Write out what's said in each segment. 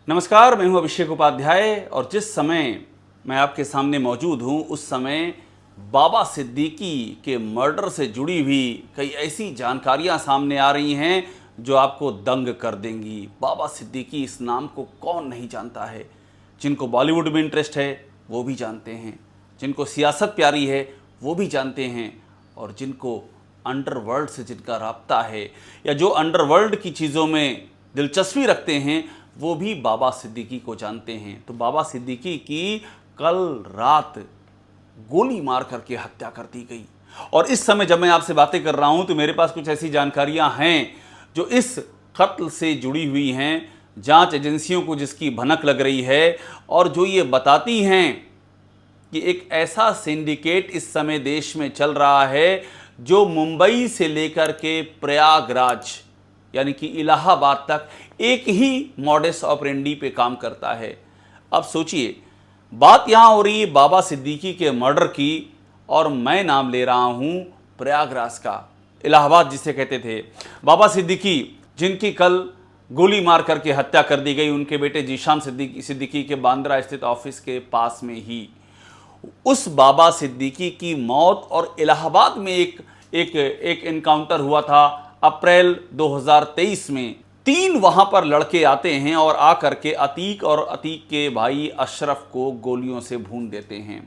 नमस्कार, मैं हूं अभिषेक उपाध्याय और जिस समय मैं आपके सामने मौजूद हूं उस समय बाबा सिद्दीकी के मर्डर से जुड़ी हुई कई ऐसी जानकारियां सामने आ रही हैं जो आपको दंग कर देंगी। बाबा सिद्दीकी, इस नाम को कौन नहीं जानता है। जिनको बॉलीवुड में इंटरेस्ट है वो भी जानते हैं, जिनको सियासत प्यारी है वो भी जानते हैं, और जिनको अंडरवर्ल्ड से जिनका राब्ता है या जो अंडरवर्ल्ड की चीज़ों में दिलचस्पी रखते हैं वो भी बाबा सिद्दीकी को जानते हैं। तो बाबा सिद्दीकी की कल रात गोली मार करके हत्या कर दी गई, और इस समय जब मैं आपसे बातें कर रहा हूं तो मेरे पास कुछ ऐसी जानकारियां हैं जो इस कत्ल से जुड़ी हुई हैं, जांच एजेंसियों को जिसकी भनक लग रही है, और जो ये बताती हैं कि एक ऐसा सिंडिकेट इस समय देश में चल रहा है जो मुंबई से लेकर के प्रयागराज यानी कि इलाहाबाद तक एक ही मॉडस ऑपरेंडी पे काम करता है। अब सोचिए, बात यहां हो रही है बाबा सिद्दीकी के मर्डर की, और मैं नाम ले रहा हूं प्रयागराज का, इलाहाबाद जिसे कहते थे। बाबा सिद्दीकी जिनकी कल गोली मार करके हत्या कर दी गई, उनके बेटे जीशान सिद्दीकी के बांद्रा स्थित ऑफिस के पास में ही, उस बाबा सिद्दीकी की मौत और इलाहाबाद में एक एनकाउंटर हुआ था अप्रैल 2023 में। 3 वहां पर लड़के आते हैं और आकर के अतीक और अतीक के भाई अशरफ को गोलियों से भून देते हैं।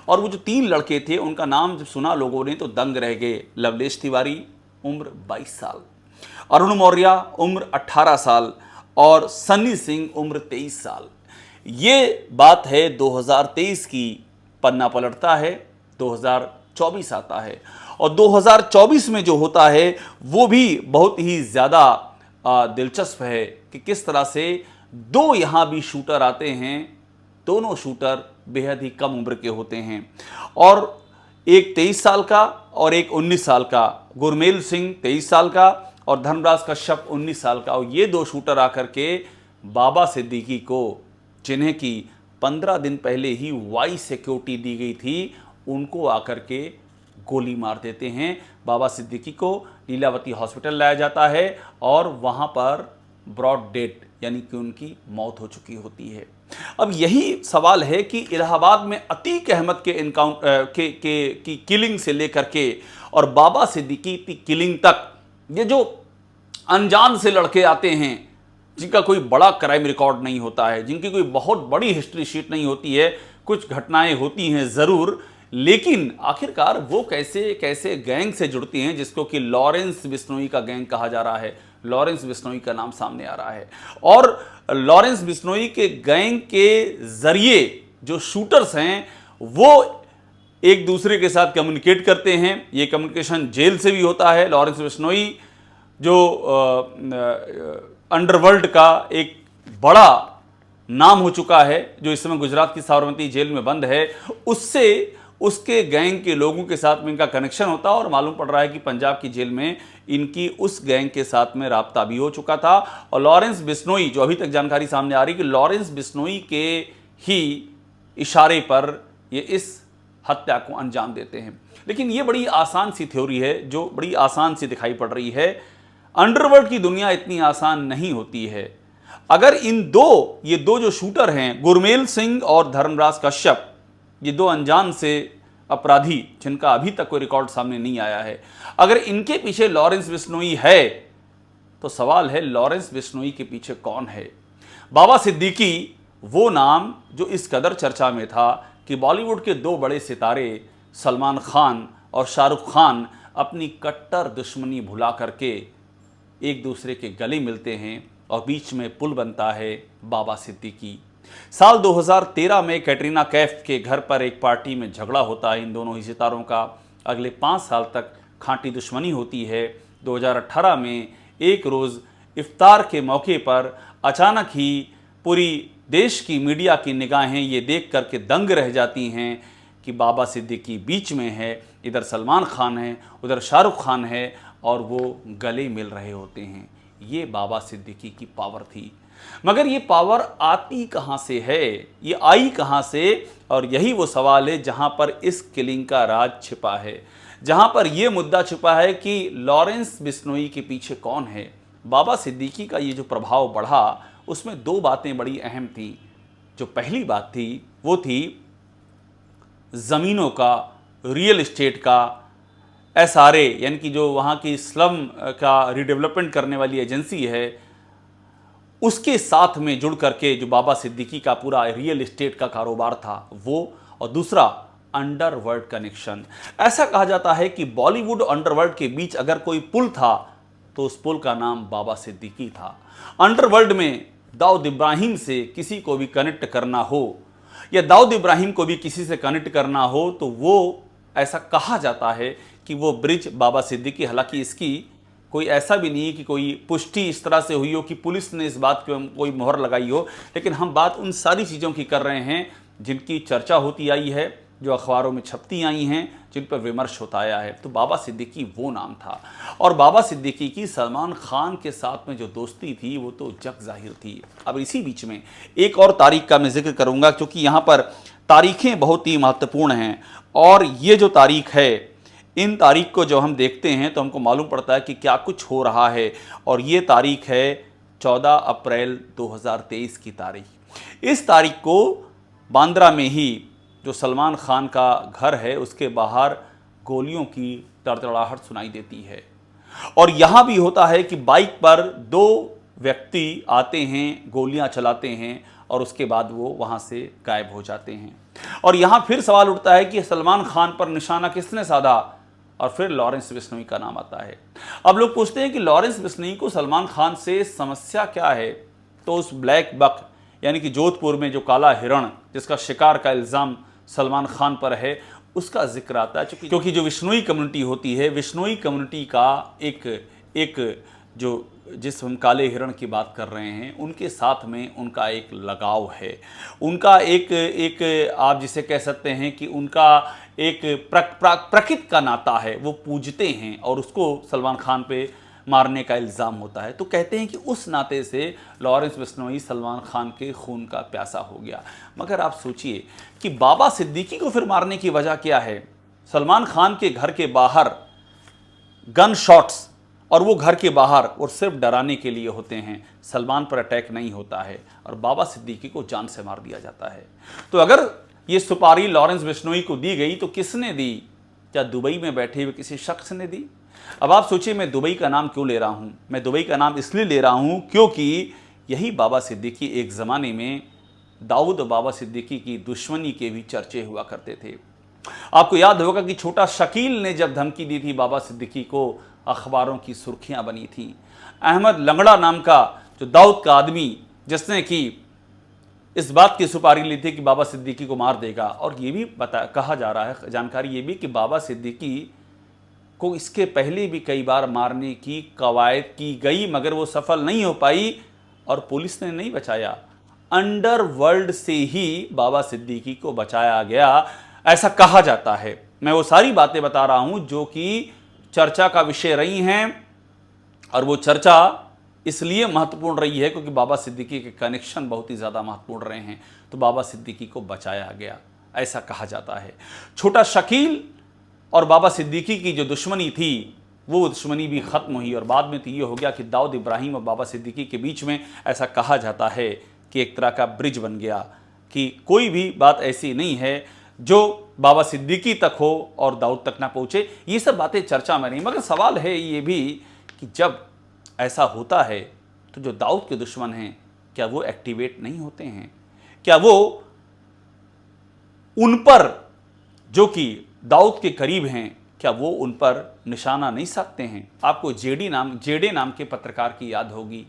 और वो जो 3 लड़के थे उनका नाम जब सुना लोगों ने तो दंग रह गए। लवलेश तिवारी उम्र 22 साल, अरुण मौर्य उम्र 18 साल और सन्नी सिंह उम्र 23 साल। ये बात है 2023 की। पन्ना पलटता है, 2024 आता है, और 2024 में जो होता है वो भी बहुत ही ज़्यादा दिलचस्प है कि किस तरह से 2 यहाँ भी शूटर आते हैं। दोनों शूटर बेहद ही कम उम्र के होते हैं, और एक 23 साल का और एक 19 साल का। गुरमेल सिंह 23 साल का और धर्मराज कश्यप 19 साल का। और ये 2 शूटर आकर के बाबा सिद्दीकी को, जिन्हें की 15 दिन पहले ही वाई सिक्योरिटी दी गई थी, उनको आकर के गोली मार देते हैं। बाबा सिद्दीकी को लीलावती हॉस्पिटल लाया जाता है और वहां पर ब्रॉड डेड यानी कि उनकी मौत हो चुकी होती है। अब यही सवाल है कि इलाहाबाद में अतीक अहमद के की किलिंग से लेकर के और बाबा सिद्दीकी की किलिंग तक, ये जो अनजान से लड़के आते हैं जिनका कोई बड़ा क्राइम रिकॉर्ड नहीं होता है, जिनकी कोई बहुत बड़ी हिस्ट्री शीट नहीं होती है, कुछ घटनाएं होती हैं ज़रूर, लेकिन आखिरकार वो कैसे कैसे गैंग से जुड़ती हैं, जिसको कि लॉरेंस बिश्नोई का गैंग कहा जा रहा है। लॉरेंस बिश्नोई का नाम सामने आ रहा है, और लॉरेंस बिश्नोई के गैंग के जरिए जो शूटर्स हैं वो एक दूसरे के साथ कम्युनिकेट करते हैं। ये कम्युनिकेशन जेल से भी होता है। लॉरेंस बिश्नोई जो अंडरवर्ल्ड का एक बड़ा नाम हो चुका है, जो इस समय गुजरात की साबरमती जेल में बंद है, उससे उसके गैंग के लोगों के साथ में इनका कनेक्शन होता है, और मालूम पड़ रहा है कि पंजाब की जेल में इनकी उस गैंग के साथ में राब्ता भी हो चुका था। और लॉरेंस बिश्नोई, जो अभी तक जानकारी सामने आ रही कि लॉरेंस बिश्नोई के ही इशारे पर ये इस हत्या को अंजाम देते हैं। लेकिन ये बड़ी आसान सी थ्योरी है, जो बड़ी आसान सी दिखाई पड़ रही है। अंडरवर्ल्ड की दुनिया इतनी आसान नहीं होती है। अगर ये दो जो शूटर हैं, गुरमेल सिंह और धर्मराज कश्यप, ये 2 अनजान से अपराधी जिनका अभी तक कोई रिकॉर्ड सामने नहीं आया है, अगर इनके पीछे लॉरेंस बिश्नोई है तो सवाल है लॉरेंस बिश्नोई के पीछे कौन है। बाबा सिद्दीकी वो नाम जो इस कदर चर्चा में था कि बॉलीवुड के 2 बड़े सितारे सलमान खान और शाहरुख खान अपनी कट्टर दुश्मनी भुला करके एक दूसरे के गले मिलते हैं और बीच में पुल बनता है बाबा सिद्दीकी। साल 2013 में कैटरीना कैफ के घर पर एक पार्टी में झगड़ा होता है इन दोनों ही सितारों का। अगले 5 साल तक खांटी दुश्मनी होती है। 2018 में एक रोज़ इफ्तार के मौके पर अचानक ही पूरी देश की मीडिया की निगाहें ये देख कर के दंग रह जाती हैं कि बाबा सिद्दीकी बीच में है, इधर सलमान खान है, उधर शाहरुख खान है, और वो गले मिल रहे होते हैं। ये बाबा सिद्दीकी की पावर थी। मगर ये पावर आती कहाँ से है, ये आई कहाँ से? और यही वो सवाल है जहाँ पर इस किलिंग का राज छिपा है, जहाँ पर यह मुद्दा छिपा है कि लॉरेंस बिश्नोई के पीछे कौन है। बाबा सिद्दीकी का ये जो प्रभाव बढ़ा उसमें दो बातें बड़ी अहम थी। जो पहली बात थी वो थी ज़मीनों का, रियल इस्टेट का, एसआरए यानी कि जो वहाँ की स्लम का रीडेवलपमेंट करने वाली एजेंसी है, उसके साथ में जुड़ करके जो बाबा सिद्दीकी का पूरा रियल इस्टेट का कारोबार था वो, और दूसरा अंडरवर्ल्ड कनेक्शन। ऐसा कहा जाता है कि बॉलीवुड और अंडरवर्ल्ड के बीच अगर कोई पुल था तो उस पुल का नाम बाबा सिद्दीकी था। अंडरवर्ल्ड में दाऊद इब्राहिम से किसी को भी कनेक्ट करना हो या दाऊद इब्राहिम को भी किसी से कनेक्ट करना हो तो वो, ऐसा कहा जाता है कि वो ब्रिज बाबा सिद्दीकी, हालांकि इसकी कोई ऐसा भी नहीं है कि कोई पुष्टि इस तरह से हुई हो कि पुलिस ने इस बात पे कोई मोहर लगाई हो, लेकिन हम बात उन सारी चीज़ों की कर रहे हैं जिनकी चर्चा होती आई है, जो अखबारों में छपती आई हैं, जिन पर विमर्श होता आया है। तो बाबा सिद्दीकी वो नाम था। और बाबा सिद्दीकी की सलमान खान के साथ में जो दोस्ती थी वो तो जग जाहिर थी। अब इसी बीच में एक और तारीख का मैं जिक्र करूंगा, क्योंकि यहाँ पर तारीखें बहुत ही महत्वपूर्ण हैं, और ये जो तारीख है, इन तारीख को जब हम देखते हैं तो हमको मालूम पड़ता है कि क्या कुछ हो रहा है। और ये तारीख है 14 अप्रैल 2023 की तारीख। इस तारीख को बांद्रा में ही जो सलमान खान का घर है उसके बाहर गोलियों की तड़तड़ाहट सुनाई देती है। और यहाँ भी होता है कि बाइक पर दो व्यक्ति आते हैं, गोलियाँ चलाते हैं और उसके बाद वो वहाँ से गायब हो जाते हैं। और यहाँ फिर सवाल उठता है कि सलमान खान पर निशाना किसने साधा, और फिर लॉरेंस बिश्नोई का नाम आता है। अब लोग पूछते हैं कि लॉरेंस बिश्नोई को सलमान खान से समस्या क्या है, तो उस ब्लैक बक यानी कि जोधपुर में जो काला हिरण जिसका शिकार का इल्ज़ाम सलमान खान पर है, उसका जिक्र आता है। क्योंकि जो बिश्नोई कम्युनिटी होती है, बिश्नोई कम्युनिटी का एक जो जिस हम काले हिरण की बात कर रहे हैं, उनके साथ में उनका एक लगाव है, उनका एक आप जिसे कह सकते हैं कि उनका एक प्रकृति का नाता है, वो पूजते हैं और उसको सलमान खान पे मारने का इल्ज़ाम होता है। तो कहते हैं कि उस नाते से लॉरेंस बिश्नोई सलमान खान के खून का प्यासा हो गया। मगर आप सोचिए कि बाबा सिद्दीकी को फिर मारने की वजह क्या है? सलमान खान के घर के बाहर गन शॉट्स, और वो घर के बाहर और सिर्फ डराने के लिए होते हैं, सलमान पर अटैक नहीं होता है, और बाबा सिद्दीकी को जान से मार दिया जाता है। तो अगर ये सुपारी लॉरेंस बिश्नोई को दी गई तो किसने दी? क्या दुबई में बैठे हुए किसी शख्स ने दी? अब आप सोचिए मैं दुबई का नाम क्यों ले रहा हूँ? मैं दुबई का नाम इसलिए ले रहा हूँ क्योंकि यही बाबा सिद्दीकी एक ज़माने में दाऊद बाबा सिद्दीकी की दुश्मनी के भी चर्चे हुआ करते थे। आपको याद होगा कि छोटा शकील ने जब धमकी दी थी बाबा सिद्दीकी को, अखबारों की सुर्खियां बनी थी। अहमद लंगड़ा नाम का जो दाऊद का आदमी, जिसने कि इस बात की सुपारी ली थी कि बाबा सिद्दीकी को मार देगा, और ये भी कहा जा रहा है, जानकारी ये भी कि बाबा सिद्दीकी को इसके पहले भी कई बार मारने की कवायद की गई, मगर वो सफल नहीं हो पाई और पुलिस ने नहीं बचाया। अंडरवर्ल्ड से ही बाबा सिद्दीकी को बचाया गया, ऐसा कहा जाता है। मैं वो सारी बातें बता रहा हूं जो कि चर्चा का विषय रही हैं, और वो चर्चा इसलिए महत्वपूर्ण रही है क्योंकि बाबा सिद्दीकी के कनेक्शन बहुत ही ज़्यादा महत्वपूर्ण रहे हैं। तो बाबा सिद्दीकी को बचाया गया, ऐसा कहा जाता है। छोटा शकील और बाबा सिद्दीकी की जो दुश्मनी थी वो दुश्मनी भी ख़त्म हुई, और बाद में तो ये हो गया कि दाऊद इब्राहिम और बाबा सिद्दीकी के बीच में ऐसा कहा जाता है कि एक तरह का ब्रिज बन गया, कि कोई भी बात ऐसी नहीं है जो बाबा सिद्दीकी तक हो और दाऊद तक ना पहुँचे। ये सब बातें चर्चा में नहीं, मगर सवाल है ये भी कि जब ऐसा होता है तो जो दाऊद के दुश्मन हैं क्या वो एक्टिवेट नहीं होते हैं? क्या वो उन पर, जो कि दाऊद के करीब हैं, क्या वो उन पर निशाना नहीं साधते हैं? आपको जेडे नाम के पत्रकार की याद होगी।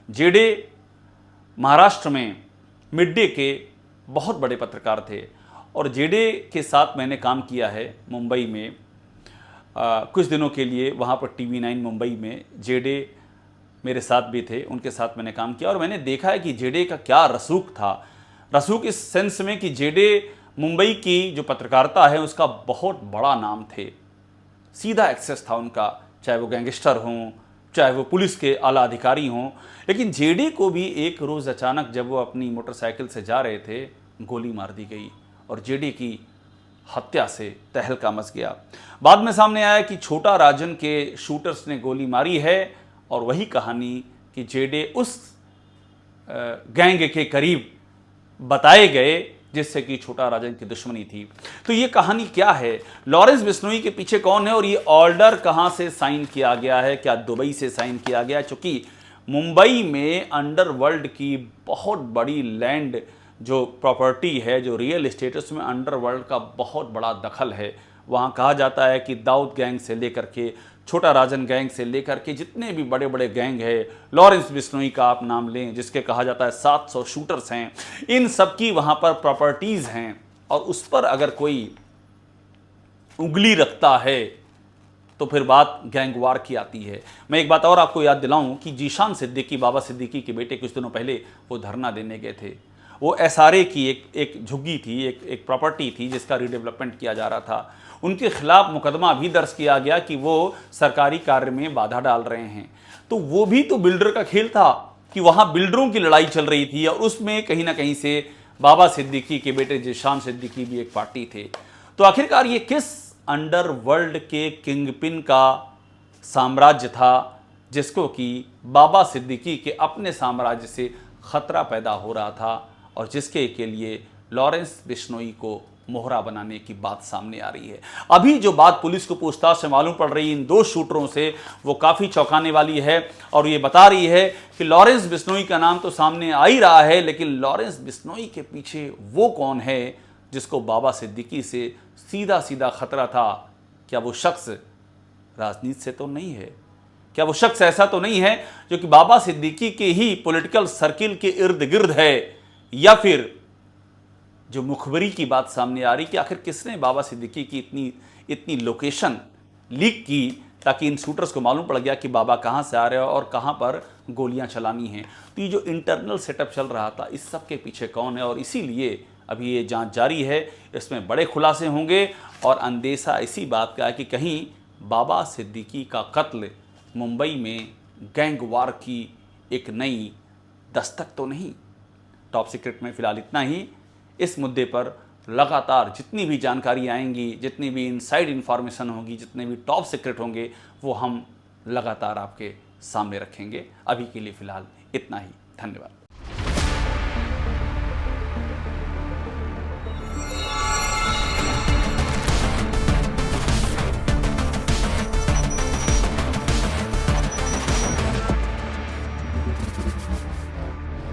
जेडे महाराष्ट्र में मिड डे के बहुत बड़े पत्रकार थे, और जेडे के साथ मैंने काम किया है मुंबई में कुछ दिनों के लिए। वहाँ पर TV9 मुंबई में जेडे मेरे साथ भी थे, उनके साथ मैंने काम किया, और मैंने देखा है कि जेडे का क्या रसूख था। रसूख इस सेंस में कि जेडे मुंबई की जो पत्रकारिता है उसका बहुत बड़ा नाम थे, सीधा एक्सेस था उनका, चाहे वो गैंगस्टर हों, चाहे वो पुलिस के आला अधिकारी हों। लेकिन जेडे को भी एक रोज़ अचानक जब वो अपनी मोटरसाइकिल से जा रहे थे, गोली मार दी गई और जेडे की हत्या से तहलका मच गया। बाद में सामने आया कि छोटा राजन के शूटर्स ने गोली मारी है, और वही कहानी कि जेडे उस गैंग के करीब बताए गए, जिससे कि छोटा राजन की दुश्मनी थी। तो ये कहानी क्या है, लॉरेंस बिश्नोई के पीछे कौन है और ये ऑर्डर कहां से साइन किया गया है? क्या दुबई से साइन किया गया? क्योंकि मुंबई में अंडरवर्ल्ड की बहुत बड़ी लैंड जो प्रॉपर्टी है, जो रियल एस्टेट, उसमें अंडरवर्ल्ड का बहुत बड़ा दखल है। वहाँ कहा जाता है कि दाऊद गैंग से लेकर के, छोटा राजन गैंग से लेकर के जितने भी बड़े बड़े गैंग है, लॉरेंस बिश्नोई का आप नाम लें, जिसके कहा जाता है 700 शूटर्स हैं, इन सब की वहाँ पर प्रॉपर्टीज़ हैं। और उस पर अगर कोई उंगली रखता है तो फिर बात गैंगवार की आती है। मैं एक बात और आपको याद दिलाऊं कि जीशान सिद्दीकी, बाबा सिद्दीकी के बेटे, कुछ दिनों पहले वो धरना देने गए थे। वो एसआरए की एक झुग्गी थी, एक प्रॉपर्टी थी जिसका रीडेवलपमेंट किया जा रहा था। उनके खिलाफ मुकदमा भी दर्ज किया गया कि वो सरकारी कार्य में बाधा डाल रहे हैं। तो वो भी तो बिल्डर का खेल था कि वहाँ बिल्डरों की लड़ाई चल रही थी और उसमें कहीं ना कहीं से बाबा सिद्दीकी के बेटे जीशान सिद्दीकी भी एक पार्टी थे। तो आखिरकार ये किस अंडरवर्ल्ड के किंगपिन का साम्राज्य था जिसको कि बाबा सिद्दीकी के अपने साम्राज्य से खतरा पैदा हो रहा था और जिसके के लिए लॉरेंस बिश्नोई को मोहरा बनाने की बात सामने आ रही है। अभी जो बात पुलिस को पूछताछ से मालूम पड़ रही है इन 2 शूटरों से, वो काफ़ी चौंकाने वाली है और ये बता रही है कि लॉरेंस बिश्नोई का नाम तो सामने आ ही रहा है, लेकिन लॉरेंस बिश्नोई के पीछे वो कौन है जिसको बाबा सिद्दीकी से सीधा सीधा खतरा था? क्या वो शख्स राजनीति से तो नहीं है? क्या वो शख्स ऐसा तो नहीं है जो कि बाबा सिद्दीकी के ही पॉलिटिकल सर्किल के इर्द गिर्द है? या फिर जो मुखबरी की बात सामने आ रही कि आखिर किसने बाबा सिद्दीकी की इतनी लोकेशन लीक की ताकि इन शूटर्स को मालूम पड़ गया कि बाबा कहाँ से आ रहे हैं और कहाँ पर गोलियां चलानी हैं। तो ये जो इंटरनल सेटअप चल रहा था, इस सब के पीछे कौन है? और इसीलिए अभी ये जांच जारी है, इसमें बड़े खुलासे होंगे और अंदेशा इसी बात का है कि कहीं बाबा सिद्दीकी का कत्ल मुंबई में गैंगवार की एक नई दस्तक तो नहीं। टॉप सीक्रेट में फ़िलहाल इतना ही। इस मुद्दे पर लगातार जितनी भी जानकारी आएंगी, जितनी भी इनसाइड इन्फॉर्मेशन होगी, जितने भी टॉप सीक्रेट होंगे, वो हम लगातार आपके सामने रखेंगे। अभी के लिए फ़िलहाल इतना ही। धन्यवाद।